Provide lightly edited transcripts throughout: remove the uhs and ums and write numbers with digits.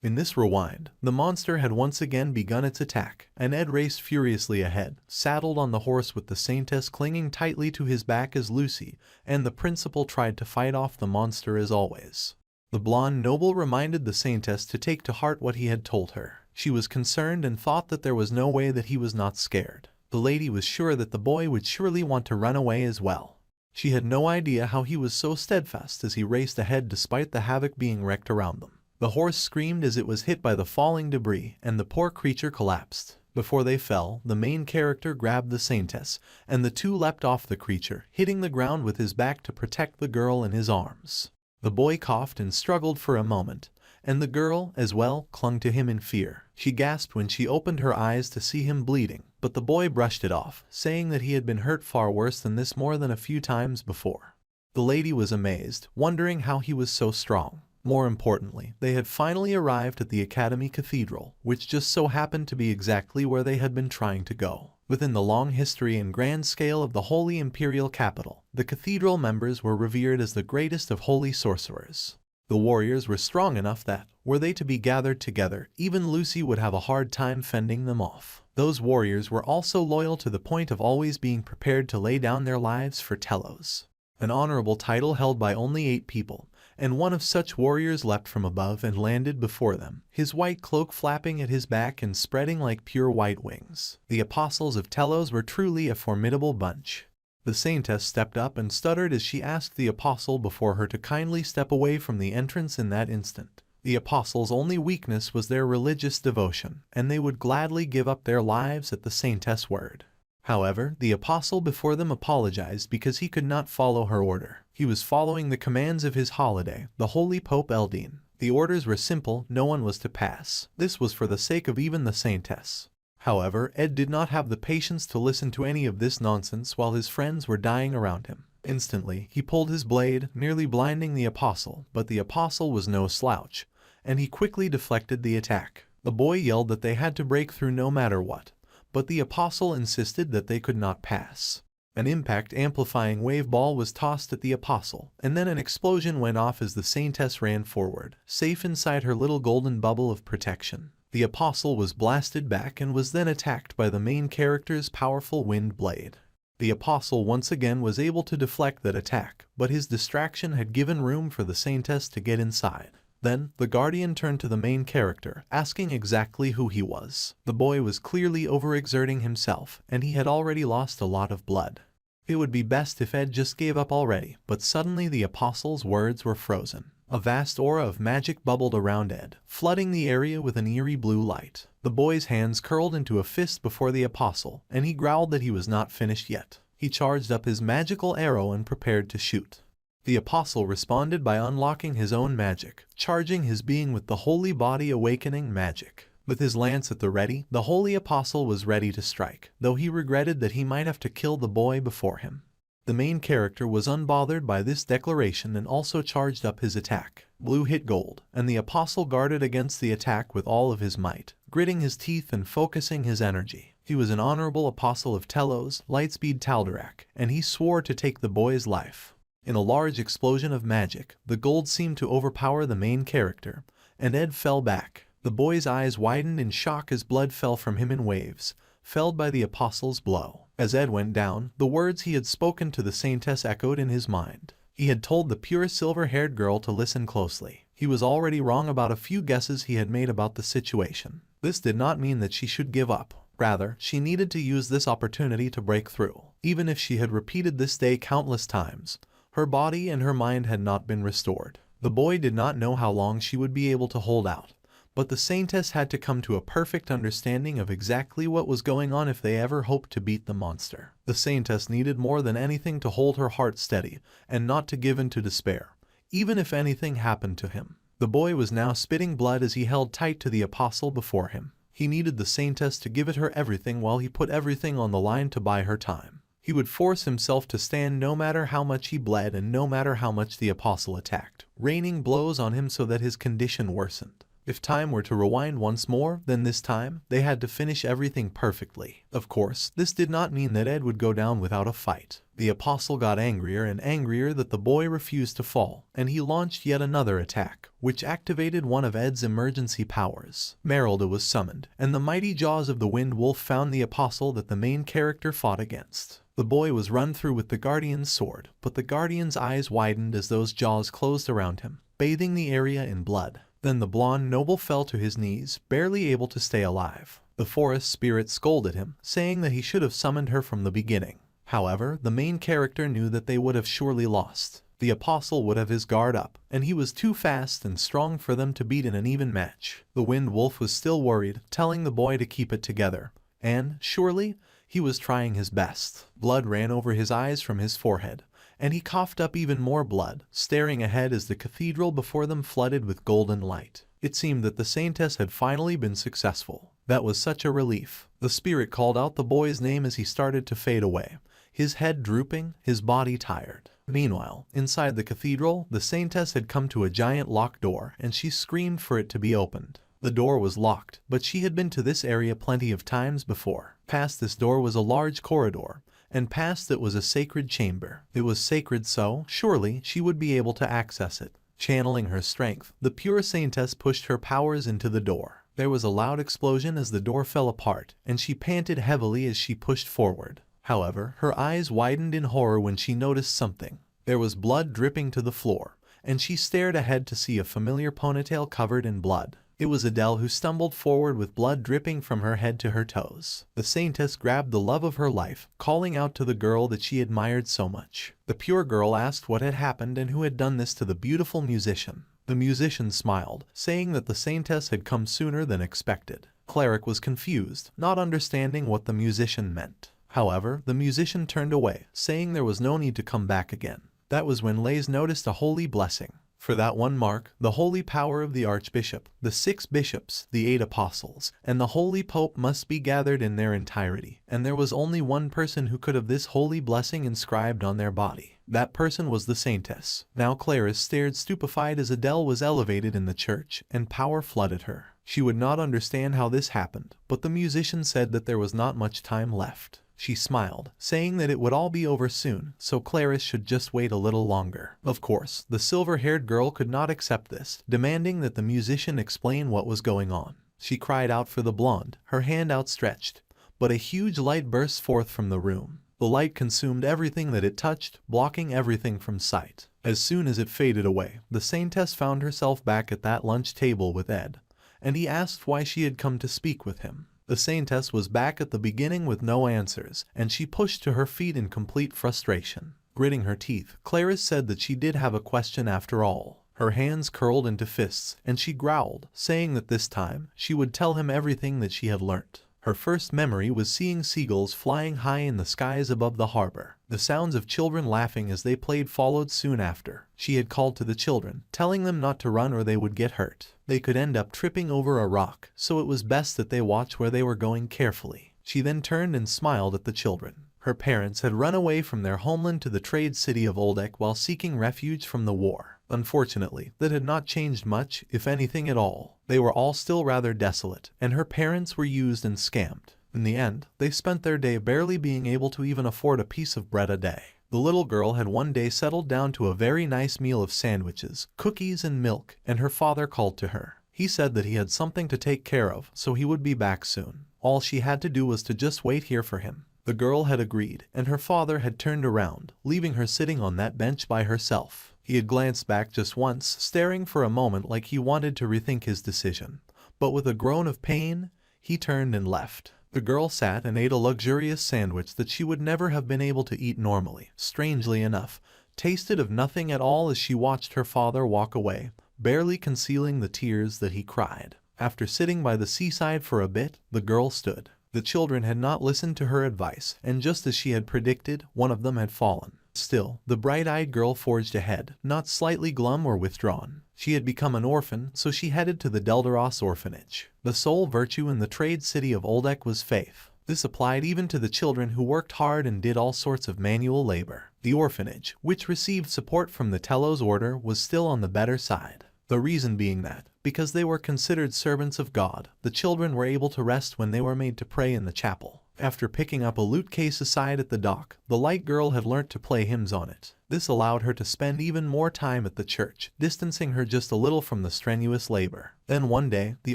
In this rewind, the monster had once again begun its attack, and Ed raced furiously ahead, saddled on the horse with the saintess clinging tightly to his back as Lucy and the principal tried to fight off the monster as always. The blonde noble reminded the saintess to take to heart what he had told her. She was concerned and thought that there was no way that he was not scared. The lady was sure that the boy would surely want to run away as well. She had no idea how he was so steadfast as he raced ahead despite the havoc being wreaked around them. The horse screamed as it was hit by the falling debris, and the poor creature collapsed. Before they fell, the main character grabbed the saintess, and the two leapt off the creature, hitting the ground with his back to protect the girl in his arms. The boy coughed and struggled for a moment, and the girl, as well, clung to him in fear. She gasped when she opened her eyes to see him bleeding, but the boy brushed it off, saying that he had been hurt far worse than this more than a few times before. The lady was amazed, wondering how he was so strong. More importantly, they had finally arrived at the Academy Cathedral, which just so happened to be exactly where they had been trying to go. Within the long history and grand scale of the Holy Imperial Capital, the cathedral members were revered as the greatest of holy sorcerers. The warriors were strong enough that, were they to be gathered together, even Lucy would have a hard time fending them off. Those warriors were also loyal to the point of always being prepared to lay down their lives for Telos, an honorable title held by only 8 people. And one of such warriors leapt from above and landed before them, his white cloak flapping at his back and spreading like pure white wings. The apostles of Telos were truly a formidable bunch. The saintess stepped up and stuttered as she asked the apostle before her to kindly step away from the entrance in that instant. The apostles' only weakness was their religious devotion, and they would gladly give up their lives at the saintess' word. However, the apostle before them apologized because he could not follow her order. He was following the commands of his holiday, the Holy Pope Eldine. The orders were simple, no one was to pass. This was for the sake of even the saintess. However, Ed did not have the patience to listen to any of this nonsense while his friends were dying around him. Instantly, he pulled his blade, nearly blinding the apostle, but the apostle was no slouch, and he quickly deflected the attack. The boy yelled that they had to break through no matter what, but the apostle insisted that they could not pass. An impact-amplifying wave ball was tossed at the apostle, and then an explosion went off as the saintess ran forward, safe inside her little golden bubble of protection. The apostle was blasted back and was then attacked by the main character's powerful wind blade. The apostle once again was able to deflect that attack, but his distraction had given room for the saintess to get inside. Then, the guardian turned to the main character, asking exactly who he was. The boy was clearly overexerting himself, and he had already lost a lot of blood. It would be best if Ed just gave up already, but suddenly the apostle's words were frozen. A vast aura of magic bubbled around Ed, flooding the area with an eerie blue light. The boy's hands curled into a fist before the apostle, and he growled that he was not finished yet. He charged up his magical arrow and prepared to shoot. The apostle responded by unlocking his own magic, charging his being with the holy body awakening magic. With his lance at the ready, the holy apostle was ready to strike, though he regretted that he might have to kill the boy before him. The main character was unbothered by this declaration and also charged up his attack. Blue hit gold, and the apostle guarded against the attack with all of his might, gritting his teeth and focusing his energy. He was an honorable apostle of Telos, Lightspeed Taldarak, and he swore to take the boy's life. In a large explosion of magic, the gold seemed to overpower the main character, and Ed fell back. The boy's eyes widened in shock as blood fell from him in waves, felled by the apostle's blow. As Ed went down, the words he had spoken to the saintess echoed in his mind. He had told the pure silver-haired girl to listen closely. He was already wrong about a few guesses he had made about the situation. This did not mean that she should give up. Rather, she needed to use this opportunity to break through. Even if she had repeated this day countless times, her body and her mind had not been restored. The boy did not know how long she would be able to hold out, but the saintess had to come to a perfect understanding of exactly what was going on if they ever hoped to beat the monster. The saintess needed more than anything to hold her heart steady and not to give in to despair, even if anything happened to him. The boy was now spitting blood as he held tight to the apostle before him. He needed the saintess to give it her everything while he put everything on the line to buy her time. He would force himself to stand no matter how much he bled and no matter how much the apostle attacked, raining blows on him so that his condition worsened. If time were to rewind once more, then this time, they had to finish everything perfectly. Of course, this did not mean that Ed would go down without a fight. The apostle got angrier and angrier that the boy refused to fall, and he launched yet another attack, which activated one of Ed's emergency powers. Meralda was summoned, and the mighty jaws of the wind wolf found the apostle that the main character fought against. The boy was run through with the guardian's sword, but the guardian's eyes widened as those jaws closed around him, bathing the area in blood. Then the blonde noble fell to his knees, barely able to stay alive. The forest spirit scolded him, saying that he should have summoned her from the beginning. However, the main character knew that they would have surely lost. The apostle would have his guard up, and he was too fast and strong for them to beat in an even match. The wind wolf was still worried, telling the boy to keep it together. And, surely, he was trying his best. Blood ran over his eyes from his forehead, and he coughed up even more blood, staring ahead as the cathedral before them flooded with golden light. It seemed that the saintess had finally been successful. That was such a relief. The spirit called out the boy's name as he started to fade away, his head drooping, his body tired. Meanwhile, inside the cathedral, the saintess had come to a giant locked door, and she screamed for it to be opened. The door was locked, but she had been to this area plenty of times before. Past this door was a large corridor, and past it was a sacred chamber. It was sacred, so, surely, she would be able to access it. Channeling her strength, the pure saintess pushed her powers into the door. There was a loud explosion as the door fell apart, and she panted heavily as she pushed forward. However, her eyes widened in horror when she noticed something. There was blood dripping to the floor, and she stared ahead to see a familiar ponytail covered in blood. It was Adele who stumbled forward with blood dripping from her head to her toes. The saintess grabbed the love of her life, calling out to the girl that she admired so much. The pure girl asked what had happened and who had done this to the beautiful musician. The musician smiled, saying that the saintess had come sooner than expected. Cleric was confused, not understanding what the musician meant. However, the musician turned away, saying there was no need to come back again. That was when Lays noticed a holy blessing. For that one mark, the holy power of the archbishop, the 6 bishops, the 8 apostles, and the holy pope must be gathered in their entirety, and there was only one person who could have this holy blessing inscribed on their body. That person was the saintess. Now Clarice stared stupefied as Adele was elevated in the church, and power flooded her. She would not understand how this happened, but the musician said that there was not much time left. She smiled, saying that it would all be over soon, so Clarice should just wait a little longer. Of course, the silver-haired girl could not accept this, demanding that the musician explain what was going on. She cried out for the blonde, her hand outstretched, but a huge light burst forth from the room. The light consumed everything that it touched, blocking everything from sight. As soon as it faded away, the saintess found herself back at that lunch table with Ed, and he asked why she had come to speak with him. The saintess was back at the beginning with no answers, and she pushed to her feet in complete frustration. Gritting her teeth, Clarice said that she did have a question after all. Her hands curled into fists, and she growled, saying that this time, she would tell him everything that she had learnt. Her first memory was seeing seagulls flying high in the skies above the harbor. The sounds of children laughing as they played followed soon after. She had called to the children, telling them not to run or they would get hurt. They could end up tripping over a rock, so it was best that they watch where they were going carefully. She then turned and smiled at the children. Her parents had run away from their homeland to the trade city of Oldek while seeking refuge from the war. Unfortunately, that had not changed much, if anything at all. They were all still rather desolate, and her parents were used and scammed. In the end, they spent their day barely being able to even afford a piece of bread a day. The little girl had one day settled down to a very nice meal of sandwiches, cookies, and milk, and her father called to her. He said that he had something to take care of, so he would be back soon. All she had to do was to just wait here for him. The girl had agreed, and her father had turned around, leaving her sitting on that bench by herself. He had glanced back just once, staring for a moment like he wanted to rethink his decision. But with a groan of pain, he turned and left. The girl sat and ate a luxurious sandwich that she would never have been able to eat normally. Strangely enough, tasted of nothing at all as she watched her father walk away, barely concealing the tears that he cried. After sitting by the seaside for a bit, the girl stood. The children had not listened to her advice, and just as she had predicted, one of them had fallen. Still, the bright-eyed girl forged ahead, not slightly glum or withdrawn. She had become an orphan, so she headed to the Deldaros orphanage. The sole virtue in the trade city of Oldek was faith. This applied even to the children who worked hard and did all sorts of manual labor. The orphanage, which received support from the Telos order, was still on the better side. The reason being that, because they were considered servants of God, the children were able to rest when they were made to pray in the chapel. After picking up a lute case aside at the dock, the light girl had learnt to play hymns on it. This allowed her to spend even more time at the church, distancing her just a little from the strenuous labor. Then one day, the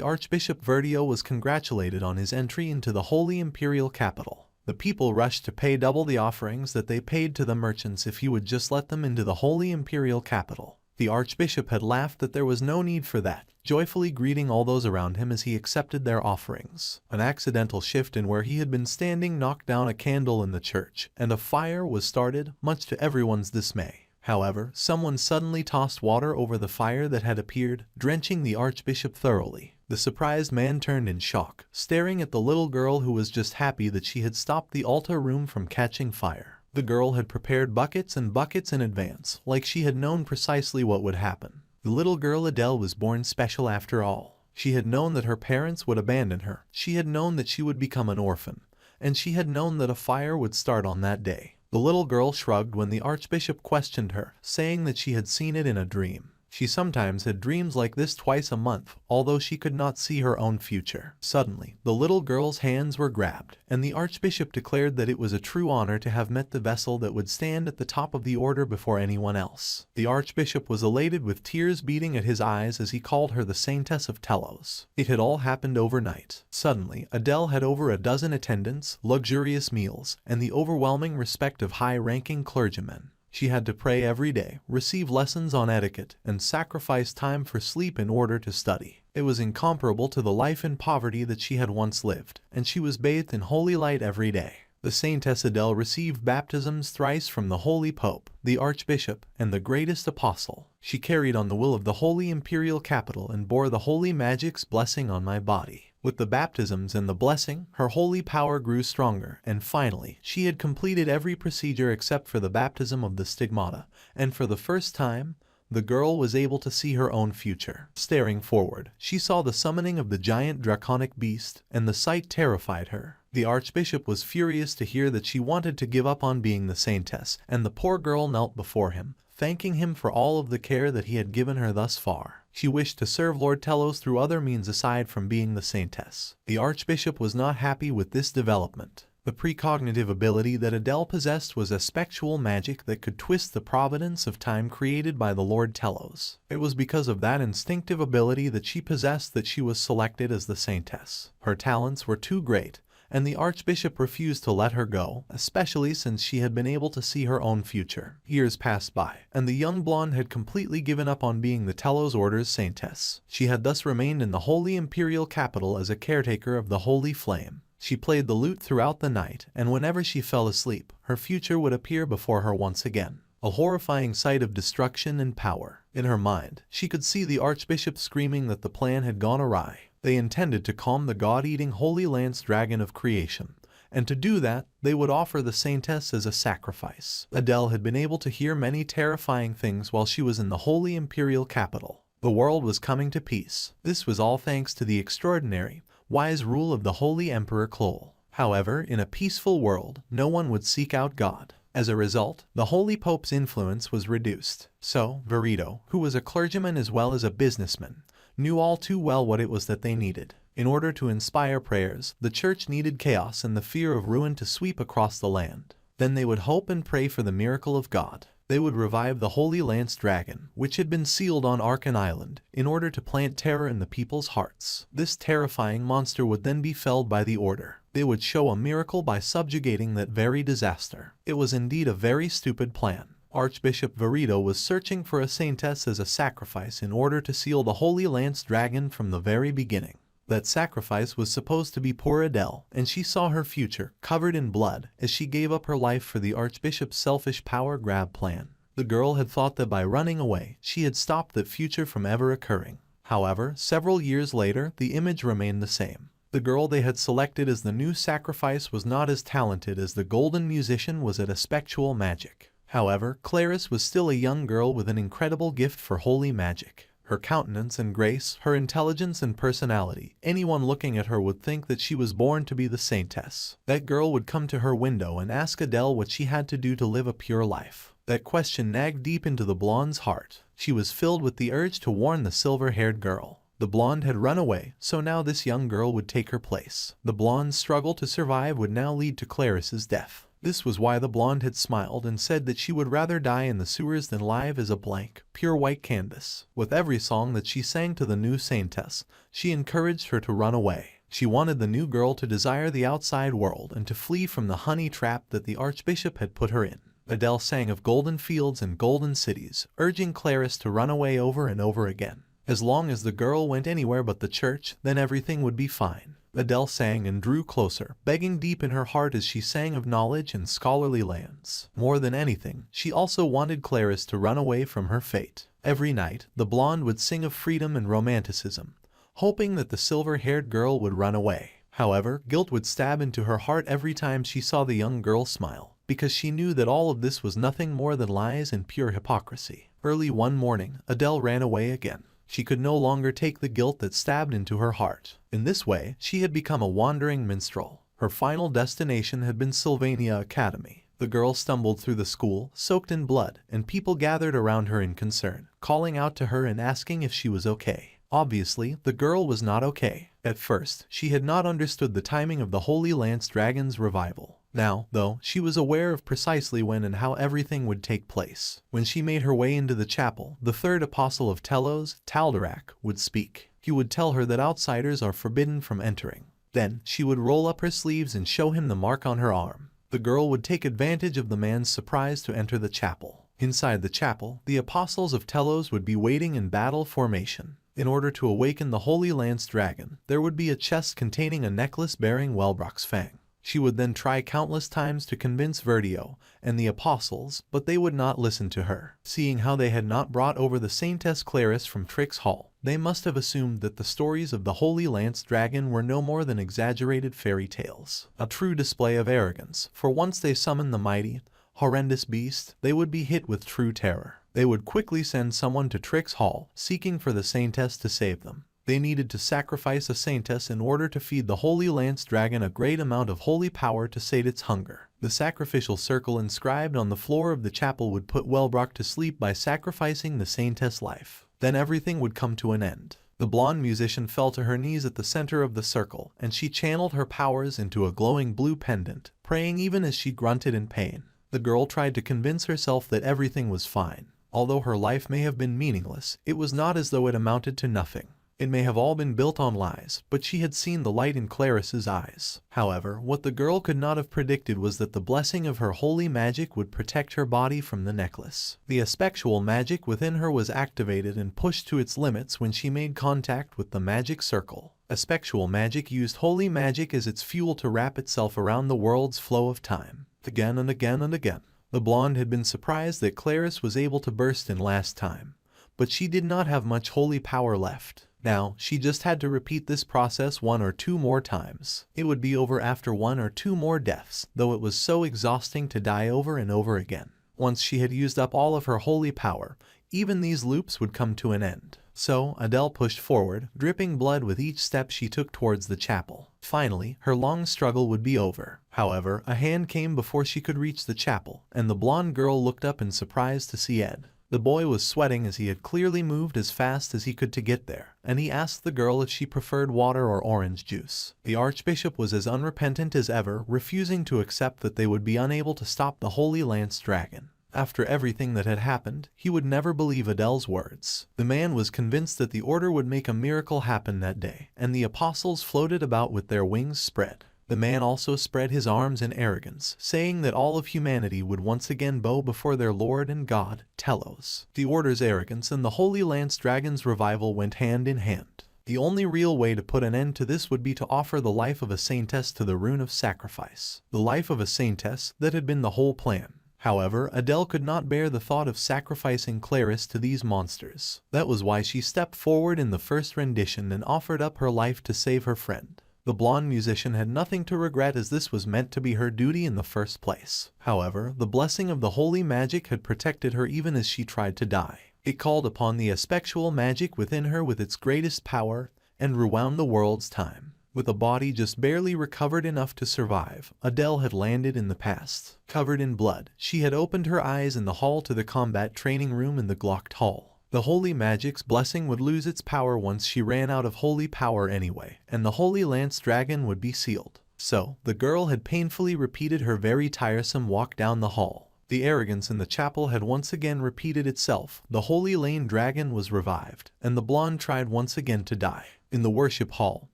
Archbishop Verdio was congratulated on his entry into the Holy Imperial Capital. The people rushed to pay double the offerings that they paid to the merchants if he would just let them into the Holy Imperial Capital. The Archbishop had laughed that there was no need for that, joyfully greeting all those around him as he accepted their offerings. An accidental shift in where he had been standing knocked down a candle in the church, and a fire was started, much to everyone's dismay. However, someone suddenly tossed water over the fire that had appeared, drenching the Archbishop thoroughly. The surprised man turned in shock, staring at the little girl who was just happy that she had stopped the altar room from catching fire. The girl had prepared buckets and buckets in advance, like she had known precisely what would happen. The little girl Adele was born special after all. She had known that her parents would abandon her. She had known that she would become an orphan. And she had known that a fire would start on that day. The little girl shrugged when the Archbishop questioned her, saying that she had seen it in a dream. She sometimes had dreams like this twice a month, although she could not see her own future. Suddenly, the little girl's hands were grabbed, and the Archbishop declared that it was a true honor to have met the vessel that would stand at the top of the order before anyone else. The Archbishop was elated with tears beating at his eyes as he called her the Saintess of Telos. It had all happened overnight. Suddenly, Adele had over a dozen attendants, luxurious meals, and the overwhelming respect of high-ranking clergymen. She had to pray every day, receive lessons on etiquette, and sacrifice time for sleep in order to study. It was incomparable to the life in poverty that she had once lived, and she was bathed in holy light every day. The Saintess Adele received baptisms thrice from the Holy Pope, the Archbishop, and the greatest apostle. She carried on the will of the Holy Imperial Capital and bore the Holy Magic's blessing on my body. With the baptisms and the blessing, her holy power grew stronger, and finally, she had completed every procedure except for the baptism of the stigmata, and for the first time, the girl was able to see her own future. Staring forward, she saw the summoning of the giant draconic beast, and the sight terrified her. The Archbishop was furious to hear that she wanted to give up on being the Saintess, and the poor girl knelt before him, thanking him for all of the care that he had given her thus far. She wished to serve Lord Telos through other means aside from being the Saintess. The Archbishop was not happy with this development. The precognitive ability that Adele possessed was a spectral magic that could twist the providence of time created by the Lord Telos. It was because of that instinctive ability that she possessed that she was selected as the Saintess. Her talents were too great, and the Archbishop refused to let her go, especially since she had been able to see her own future. Years passed by, and the young blonde had completely given up on being the Telos Order's Saintess. She had thus remained in the Holy Imperial Capital as a caretaker of the Holy Flame. She played the lute throughout the night, and whenever she fell asleep, her future would appear before her once again. A horrifying sight of destruction and power. In her mind, she could see the Archbishop screaming that the plan had gone awry. They intended to calm the god-eating Holy Lance Dragon of Creation, and to do that, they would offer the Saintess as a sacrifice. Adele had been able to hear many terrifying things while she was in the Holy Imperial Capital. The world was coming to peace. This was all thanks to the extraordinary, wise rule of the Holy Emperor Clol. However, in a peaceful world, no one would seek out God. As a result, the Holy Pope's influence was reduced. So, Verito, who was a clergyman as well as a businessman, knew all too well what it was that they needed. In order to inspire prayers, the church needed chaos and the fear of ruin to sweep across the land. Then they would hope and pray for the miracle of God. They would revive the Holy Lance Dragon, which had been sealed on Arkan Island, in order to plant terror in the people's hearts. This terrifying monster would then be felled by the Order. They would show a miracle by subjugating that very disaster. It was indeed a very stupid plan. Archbishop Verito was searching for a Saintess as a sacrifice in order to seal the Holy Lance Dragon from the very beginning. That sacrifice was supposed to be poor Adele, and she saw her future covered in blood as she gave up her life for the Archbishop's selfish power grab plan. The girl had thought that by running away, she had stopped that future from ever occurring. However, several years later, the image remained the same. The girl they had selected as the new sacrifice was not as talented as the golden musician was at a spectral magic. However, Clarice was still a young girl with an incredible gift for holy magic. Her countenance and grace, her intelligence and personality, anyone looking at her would think that she was born to be the Saintess. That girl would come to her window and ask Adele what she had to do to live a pure life. That question nagged deep into the blonde's heart. She was filled with the urge to warn the silver-haired girl. The blonde had run away, so now this young girl would take her place. The blonde's struggle to survive would now lead to Claris's death. This was why the blonde had smiled and said that she would rather die in the sewers than live as a blank, pure white canvas. With every song that she sang to the new saintess, she encouraged her to run away. She wanted the new girl to desire the outside world and to flee from the honey trap that the archbishop had put her in. Adele sang of golden fields and golden cities, urging Claris to run away over and over again. As long as the girl went anywhere but the church, then everything would be fine. Adele sang and drew closer, begging deep in her heart as she sang of knowledge and scholarly lands. More than anything, she also wanted Claris to run away from her fate. Every night, the blonde would sing of freedom and romanticism, hoping that the silver-haired girl would run away. However, guilt would stab into her heart every time she saw the young girl smile, because she knew that all of this was nothing more than lies and pure hypocrisy. Early one morning, Adele ran away again. She could no longer take the guilt that stabbed into her heart. In this way, she had become a wandering minstrel. Her final destination had been Sylvania Academy. The girl stumbled through the school, soaked in blood, and people gathered around her in concern, calling out to her and asking if she was okay. Obviously, the girl was not okay. At first, she had not understood the timing of the Holy Lance Dragon's revival. Now, though, she was aware of precisely when and how everything would take place. When she made her way into the chapel, the third apostle of Telos, Taldarak, would speak. He would tell her that outsiders are forbidden from entering. Then, she would roll up her sleeves and show him the mark on her arm. The girl would take advantage of the man's surprise to enter the chapel. Inside the chapel, the apostles of Telos would be waiting in battle formation. In order to awaken the Holy Lance Dragon, there would be a chest containing a necklace bearing Wellbrock's fang. She would then try countless times to convince Verdio and the apostles, but they would not listen to her. Seeing how they had not brought over the Saintess Claris from Trix Hall, they must have assumed that the stories of the Holy Lance Dragon were no more than exaggerated fairy tales. A true display of arrogance, for once they summoned the mighty, horrendous beast, they would be hit with true terror. They would quickly send someone to Trix Hall, seeking for the Saintess to save them. They needed to sacrifice a Saintess in order to feed the Holy Lance Dragon a great amount of holy power to sate its hunger. The sacrificial circle inscribed on the floor of the chapel would put Wellbrock to sleep by sacrificing the Saintess' life. Then everything would come to an end. The blonde musician fell to her knees at the center of the circle, and she channeled her powers into a glowing blue pendant, praying even as she grunted in pain. The girl tried to convince herself that everything was fine. Although her life may have been meaningless, it was not as though it amounted to nothing. It may have all been built on lies, but she had seen the light in Claris's eyes. However, what the girl could not have predicted was that the blessing of her holy magic would protect her body from the necklace. The aspectual magic within her was activated and pushed to its limits when she made contact with the magic circle. Aspectual magic used holy magic as its fuel to wrap itself around the world's flow of time. Again and again and again. The blonde had been surprised that Claris was able to burst in last time, but she did not have much holy power left. Now, she just had to repeat this process 1 or 2 more times. It would be over after 1 or 2 more deaths, though it was so exhausting to die over and over again. Once she had used up all of her holy power, even these loops would come to an end. So, Adele pushed forward, dripping blood with each step she took towards the chapel. Finally, her long struggle would be over. However, a hand came before she could reach the chapel, and the blonde girl looked up in surprise to see Ed. The boy was sweating as he had clearly moved as fast as he could to get there, and he asked the girl if she preferred water or orange juice. The archbishop was as unrepentant as ever, refusing to accept that they would be unable to stop the Holy Lance Dragon. After everything that had happened, he would never believe Adele's words. The man was convinced that the order would make a miracle happen that day, and the apostles floated about with their wings spread. The man also spread his arms in arrogance, saying that all of humanity would once again bow before their Lord and God, Telos. The order's arrogance and the Holy Lance Dragon's revival went hand in hand. The only real way to put an end to this would be to offer the life of a saintess to the rune of sacrifice. The life of a saintess that had been the whole plan. However, Adele could not bear the thought of sacrificing Claris to these monsters. That was why she stepped forward in the first rendition and offered up her life to save her friend. The blonde musician had nothing to regret as this was meant to be her duty in the first place. However, the blessing of the holy magic had protected her even as she tried to die. It called upon the aspectual magic within her with its greatest power and rewound the world's time. With a body just barely recovered enough to survive, Adele had landed in the past. Covered in blood, she had opened her eyes in the hall to the combat training room in the Glocked Hall. The holy magic's blessing would lose its power once she ran out of holy power anyway, and the holy lance dragon would be sealed. So, the girl had painfully repeated her very tiresome walk down the hall. The arrogance in the chapel had once again repeated itself, the holy lane dragon was revived, and the blonde tried once again to die. In the worship hall,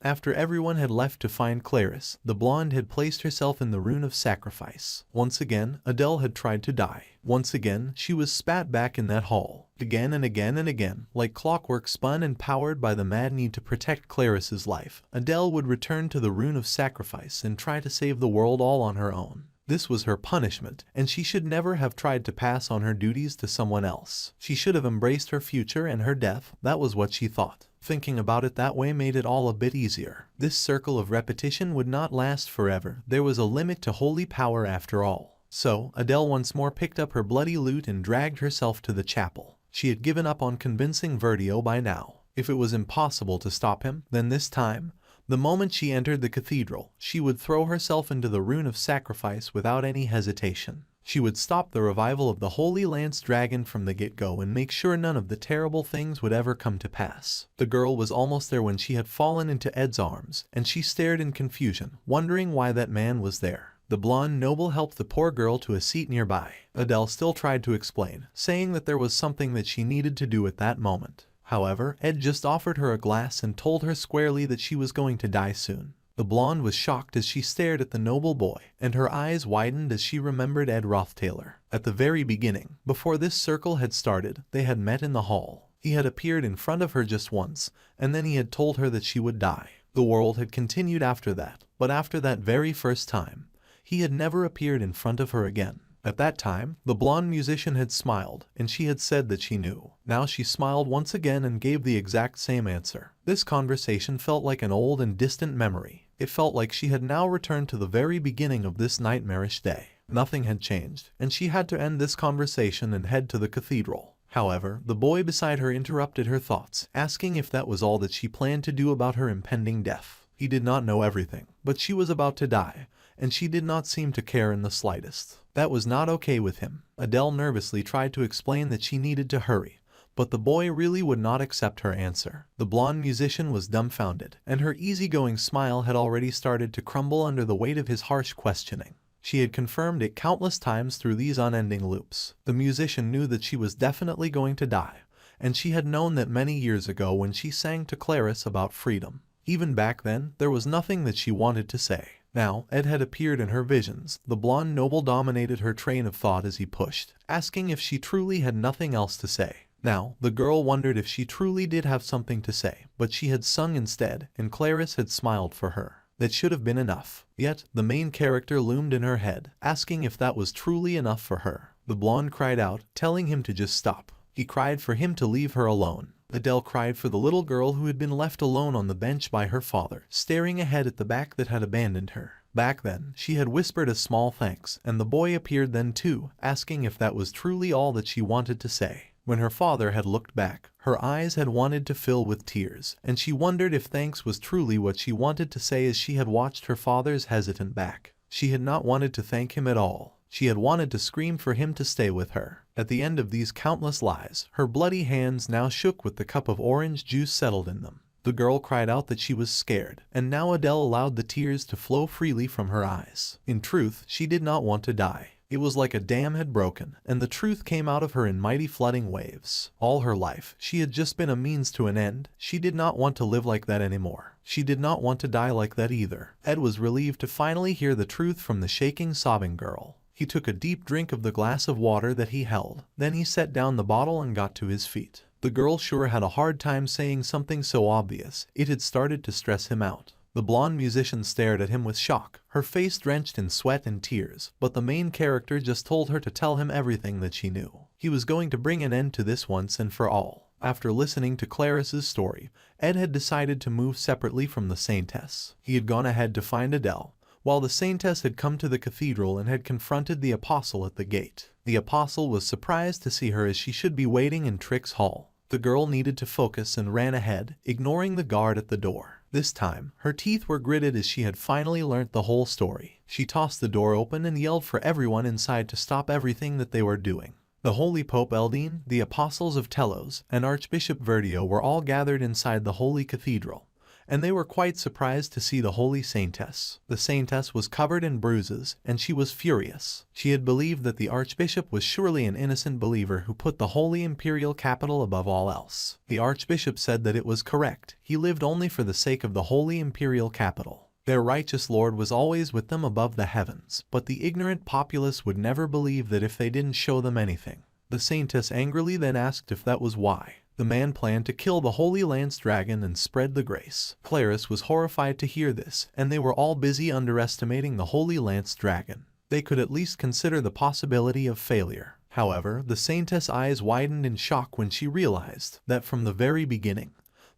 after everyone had left to find Clarice, the blonde had placed herself in the rune of sacrifice. Once again, Adele had tried to die. Once again, she was spat back in that hall. Again and again and again, like clockwork spun and powered by the mad need to protect Clarice's life, Adele would return to the rune of sacrifice and try to save the world all on her own. This was her punishment, and she should never have tried to pass on her duties to someone else. She should have embraced her future and her death, that was what she thought. Thinking about it that way made it all a bit easier. This circle of repetition would not last forever. There was a limit to holy power after all. So, Adele once more picked up her bloody lute and dragged herself to the chapel. She had given up on convincing Verdio by now. If it was impossible to stop him, then this time, the moment she entered the cathedral, she would throw herself into the rune of sacrifice without any hesitation. She would stop the revival of the Holy Lance Dragon from the get-go and make sure none of the terrible things would ever come to pass. The girl was almost there when she had fallen into Ed's arms, and she stared in confusion, wondering why that man was there. The blonde noble helped the poor girl to a seat nearby. Adele still tried to explain, saying that there was something that she needed to do at that moment. However, Ed just offered her a glass and told her squarely that she was going to die soon. The blonde was shocked as she stared at the noble boy, and her eyes widened as she remembered Ed Rothtaylor. At the very beginning, before this circle had started, they had met in the hall. He had appeared in front of her just once, and then he had told her that she would die. The world had continued after that, but after that very first time, he had never appeared in front of her again. At that time, the blonde musician had smiled, and she had said that she knew. Now she smiled once again and gave the exact same answer. This conversation felt like an old and distant memory. It felt like she had now returned to the very beginning of this nightmarish day. Nothing had changed, and she had to end this conversation and head to the cathedral. However, the boy beside her interrupted her thoughts, asking if that was all that she planned to do about her impending death. He did not know everything, but she was about to die, and she did not seem to care in the slightest. That was not okay with him. Adele nervously tried to explain that she needed to hurry, but the boy really would not accept her answer. The blonde musician was dumbfounded, and her easygoing smile had already started to crumble under the weight of his harsh questioning. She had confirmed it countless times through these unending loops. The musician knew that she was definitely going to die, and she had known that many years ago when she sang to Clarice about freedom. Even back then, there was nothing that she wanted to say. Now, Ed had appeared in her visions. The blonde noble dominated her train of thought as he pushed, asking if she truly had nothing else to say. Now, the girl wondered if she truly did have something to say, but she had sung instead, and Clarice had smiled for her. That should have been enough. Yet, the main character loomed in her head, asking if that was truly enough for her. The blonde cried out, telling him to just stop. He cried for him to leave her alone. Adele cried for the little girl who had been left alone on the bench by her father, staring ahead at the back that had abandoned her. Back then, she had whispered a small thanks, and the boy appeared then too, asking if that was truly all that she wanted to say. When her father had looked back, her eyes had wanted to fill with tears, and she wondered if thanks was truly what she wanted to say as she had watched her father's hesitant back. She had not wanted to thank him at all. She had wanted to scream for him to stay with her. At the end of these countless lies, her bloody hands now shook with the cup of orange juice settled in them. The girl cried out that she was scared, and now Adele allowed the tears to flow freely from her eyes. In truth, she did not want to die. It was like a dam had broken, and the truth came out of her in mighty flooding waves. All her life, she had just been a means to an end. She did not want to live like that anymore. She did not want to die like that either. Ed was relieved to finally hear the truth from the shaking, sobbing girl. He took a deep drink of the glass of water that he held. Then he set down the bottle and got to his feet. The girl sure had a hard time saying something so obvious. It had started to stress him out. The blonde musician stared at him with shock, her face drenched in sweat and tears, but the main character just told her to tell him everything that she knew. He was going to bring an end to this once and for all. After listening to Clarice's story, Ed had decided to move separately from the saintess. He had gone ahead to find Adele, while the saintess had come to the cathedral and had confronted the apostle at the gate. The apostle was surprised to see her as she should be waiting in Trick's hall. The girl needed to focus and ran ahead, ignoring the guard at the door. This time, her teeth were gritted as she had finally learnt the whole story. She tossed the door open and yelled for everyone inside to stop everything that they were doing. The Holy Pope Eldine, the Apostles of Telos, and Archbishop Verdio were all gathered inside the Holy Cathedral, and they were quite surprised to see the Holy Saintess. The Saintess was covered in bruises, and she was furious. She had believed that the Archbishop was surely an innocent believer who put the Holy Imperial Capital above all else. The Archbishop said that it was correct. He lived only for the sake of the Holy Imperial Capital. Their righteous Lord was always with them above the heavens, but the ignorant populace would never believe that if they didn't show them anything. The Saintess angrily then asked if that was why the man planned to kill the Holy Lance Dragon and spread the grace. Claris was horrified to hear this, and they were all busy underestimating the Holy Lance Dragon. They could at least consider the possibility of failure. However, the Saintess' eyes widened in shock when she realized that from the very beginning,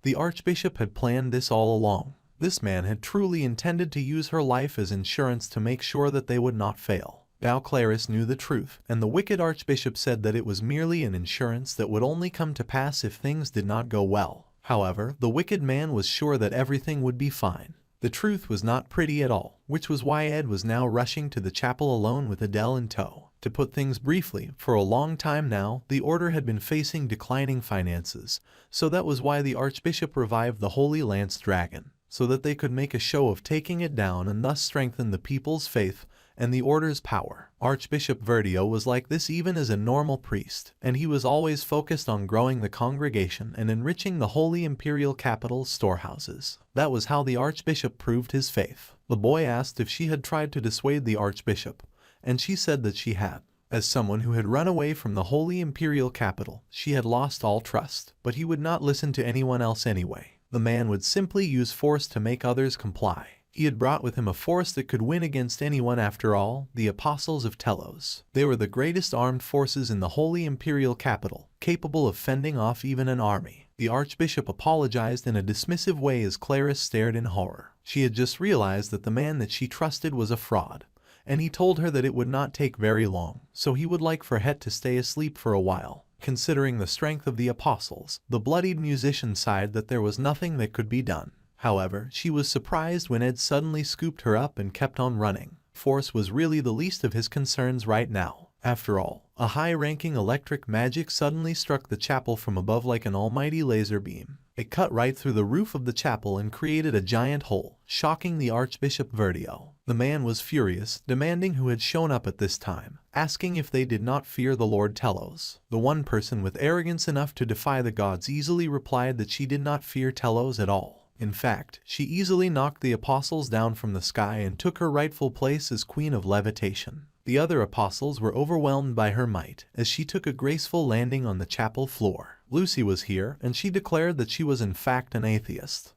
the Archbishop had planned this all along. This man had truly intended to use her life as insurance to make sure that they would not fail. Now Claris knew the truth, and the wicked Archbishop said that it was merely an insurance that would only come to pass if things did not go well. However, the wicked man was sure that everything would be fine. The truth was not pretty at all, which was why Ed was now rushing to the chapel alone with Adele in tow. To put things briefly, for a long time now, the order had been facing declining finances, so that was why the Archbishop revived the Holy Lance Dragon, so that they could make a show of taking it down and thus strengthen the people's faith and the order's power. Archbishop Verdio was like this even as a normal priest, and he was always focused on growing the congregation and enriching the Holy Imperial Capital's storehouses. That was how the Archbishop proved his faith. The boy asked if she had tried to dissuade the Archbishop, and she said that she had. As someone who had run away from the Holy Imperial Capital, she had lost all trust, but he would not listen to anyone else anyway. The man would simply use force to make others comply. He had brought with him a force that could win against anyone after all, the Apostles of Telos. They were the greatest armed forces in the Holy Imperial Capital, capable of fending off even an army. The Archbishop apologized in a dismissive way as Claris stared in horror. She had just realized that the man that she trusted was a fraud, and he told her that it would not take very long, so he would like for Het to stay asleep for a while. Considering the strength of the apostles, the bloodied musician sighed that there was nothing that could be done. However, she was surprised when Ed suddenly scooped her up and kept on running. Force was really the least of his concerns right now. After all, a high-ranking electric magic suddenly struck the chapel from above like an almighty laser beam. It cut right through the roof of the chapel and created a giant hole, shocking the Archbishop Verdio. The man was furious, demanding who had shown up at this time, asking if they did not fear the Lord Telos. The one person with arrogance enough to defy the gods easily replied that she did not fear Telos at all. In fact, she easily knocked the apostles down from the sky and took her rightful place as Queen of Levitation. The other apostles were overwhelmed by her might, as she took a graceful landing on the chapel floor. Lucy was here, and she declared that she was in fact an atheist.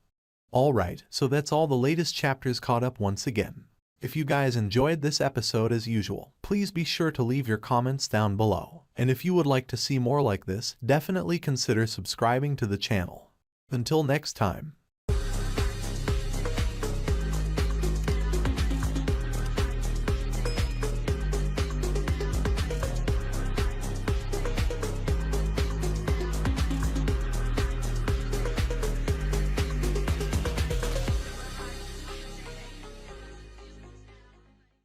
Alright, so that's all the latest chapters caught up once again. If you guys enjoyed this episode as usual, please be sure to leave your comments down below. And if you would like to see more like this, definitely consider subscribing to the channel. Until next time.